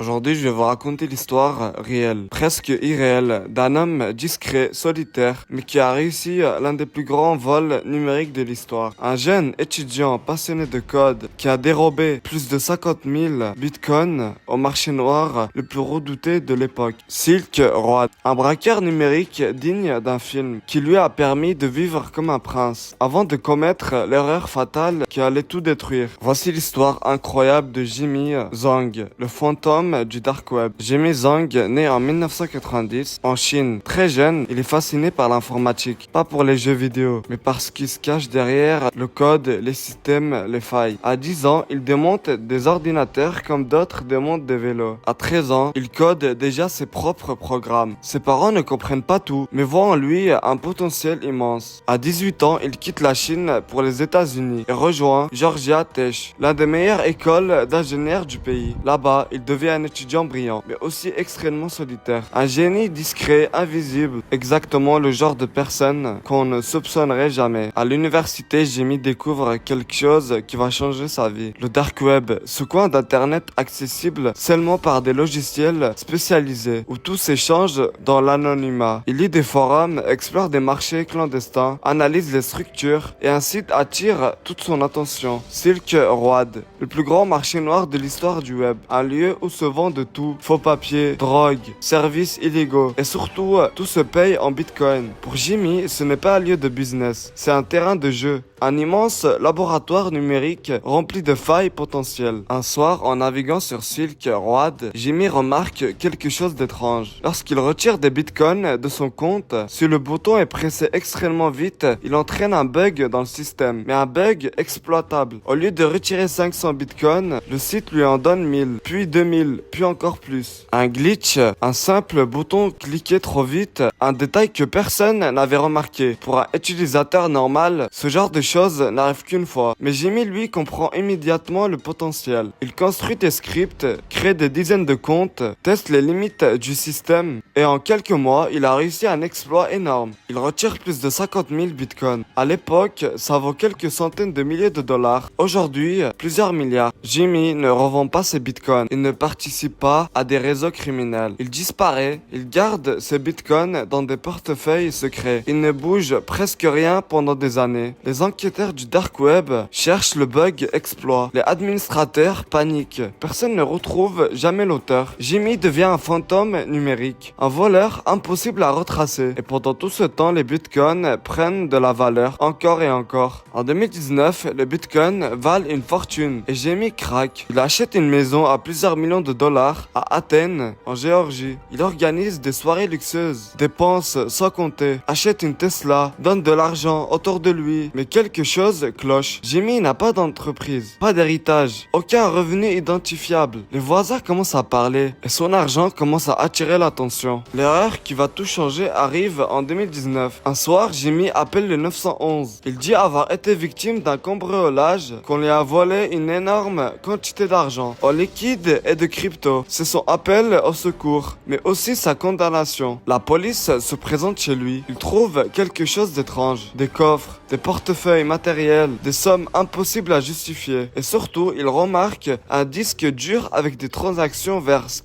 Aujourd'hui, je vais vous raconter l'histoire réelle, presque irréelle, d'un homme discret, solitaire, mais qui a réussi l'un des plus grands vols numériques de l'histoire. Un jeune étudiant passionné de code qui a dérobé plus de 50 000 bitcoins au marché noir le plus redouté de l'époque. Silk Road, un braqueur numérique digne d'un film qui lui a permis de vivre comme un prince avant de commettre l'erreur fatale qui allait tout détruire. Voici l'histoire incroyable de Jimmy Zhang, le fantôme du dark web. Jimmy Zhang, né en 1990 en Chine. Très jeune, il est fasciné par l'informatique, pas pour les jeux vidéo, mais par ce qui se cache derrière le code, les systèmes, les failles. À 10 ans, il démonte des ordinateurs comme d'autres démontent des vélos. À 13 ans, il code déjà ses propres programmes. Ses parents ne comprennent pas tout, mais voient en lui un potentiel immense. À 18 ans, il quitte la Chine pour les États-Unis et rejoint Georgia Tech, l'une des meilleures écoles d'ingénieurs du pays. Là-bas, il devient un étudiant brillant, mais aussi extrêmement solitaire. Un génie discret, invisible, exactement le genre de personne qu'on ne soupçonnerait jamais. À l'université, Jimmy découvre quelque chose qui va changer sa vie. Le dark web, ce coin d'internet accessible seulement par des logiciels spécialisés, où tout s'échange dans l'anonymat. Il lit des forums, explore des marchés clandestins, analyse les structures, et un site attire toute son attention. Silk Road, le plus grand marché noir de l'histoire du web. Un lieu où se vend de tout, faux papiers, drogue, services illégaux, et surtout, tout se paye en bitcoin. Pour Jimmy, ce n'est pas un lieu de business, c'est un terrain de jeu. Un immense laboratoire numérique rempli de failles potentielles. Un soir, en naviguant sur Silk Road, Jimmy remarque quelque chose d'étrange. Lorsqu'il retire des bitcoins de son compte, si le bouton est pressé extrêmement vite, il entraîne un bug dans le système, mais un bug exploitable. Au lieu de retirer 500 bitcoins, le site lui en donne 1000, puis 2000, puis encore plus. Un glitch, un simple bouton cliqué trop vite, un détail que personne n'avait remarqué. Pour un utilisateur normal, ce genre de choses n'arrive qu'une fois. Mais Jimmy, lui, comprend immédiatement le potentiel. Il construit des scripts, crée des dizaines de comptes, teste les limites du système, et en quelques mois, il a réussi un exploit énorme. Il retire plus de 50 000 bitcoins. À l'époque, ça vaut quelques centaines de milliers de dollars. Aujourd'hui, plusieurs milliards. Jimmy ne revend pas ses bitcoins. Il ne participe pas à des réseaux criminels. Il disparaît. Il garde ses bitcoins dans des portefeuilles secrets. Il ne bouge presque rien pendant des années. Les enquêteurs du dark web cherchent le bug exploit. Les administrateurs paniquent. Personne ne retrouve jamais l'auteur. Jimmy devient un fantôme numérique. Un voleur impossible à retracer. Et pendant tout ce temps, les bitcoins prennent de la valeur encore et encore. En 2019, les bitcoins valent une fortune. Et Jimmy craque. Il achète une maison à plusieurs millions de dollars à Athènes, en Géorgie. Il organise des soirées luxueuses, dépense sans compter, achète une Tesla, donne de l'argent autour de lui. Mais quelque chose cloche. Jimmy n'a pas d'entreprise, pas d'héritage, aucun revenu identifiable. Les voisins commencent à parler et son argent commence à attirer l'attention. L'erreur qui va tout changer arrive en 2019. Un soir, Jimmy appelle le 911. Il dit avoir été victime d'un cambriolage, qu'on lui a volé une énorme quantité d'argent, en liquide et de crypto. C'est son appel au secours, mais aussi sa condamnation. La police se présente chez lui. Il trouve quelque chose d'étrange. Des coffres, des portefeuilles matériels, des sommes impossibles à justifier. Et surtout, il remarque un disque dur avec des transactions vers Silk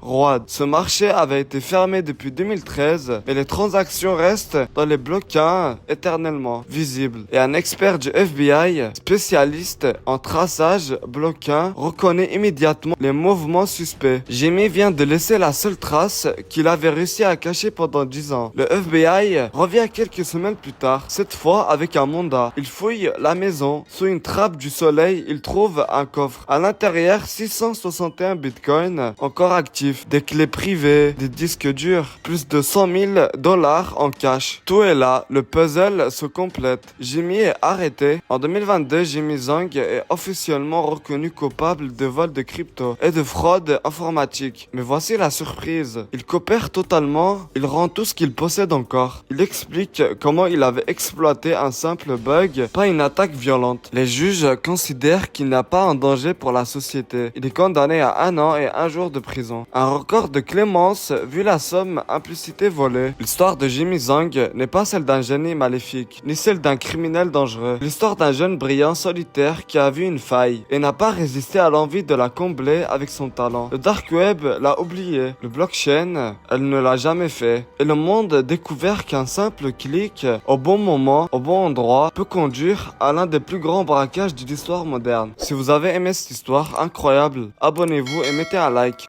Road. Ce marché avait été fermé depuis 2013, mais les transactions restent dans les blockchains éternellement visibles. Et un expert du FBI, spécialiste en traçage blockchain, reconnaît immédiatement les mouvements suspects. Jimmy vient de laisser la seule trace qu'il avait réussi à cacher pendant 10 ans. Le FBI revient quelques semaines plus tard, cette fois avec un mandat. Il fouille la maison. Sous une trappe du soleil, il trouve un coffre. À l'intérieur, 661 bitcoins encore actifs, des clés privées, des disques durs, plus de 100 000 dollars en cash. Tout est là, le puzzle se complète. Jimmy est arrêté. En 2022, Jimmy Zhang est officiellement reconnu coupable de vol de crypto et de fraude informatique. Mais voici la surprise. Il coopère totalement, il rend tout tout ce qu'il possède encore. Il explique comment il avait exploité un simple bug, pas une attaque violente. Les juges considèrent qu'il n'a pas un danger pour la société. Il est condamné à 1 an et 1 jour de prison. Un record de clémence vu la somme implicitée volée. L'histoire de Jimmy Zhang n'est pas celle d'un génie maléfique, ni celle d'un criminel dangereux. L'histoire d'un jeune brillant solitaire qui a vu une faille et n'a pas résisté à l'envie de la combler avec son talent. Le dark web l'a oublié. Le blockchain, elle ne l'a jamais fait. Et le monde a découvert qu'un simple clic au bon moment, au bon endroit, peut conduire à l'un des plus grands braquages de l'histoire moderne. Si vous avez aimé cette histoire incroyable, abonnez-vous et mettez un like.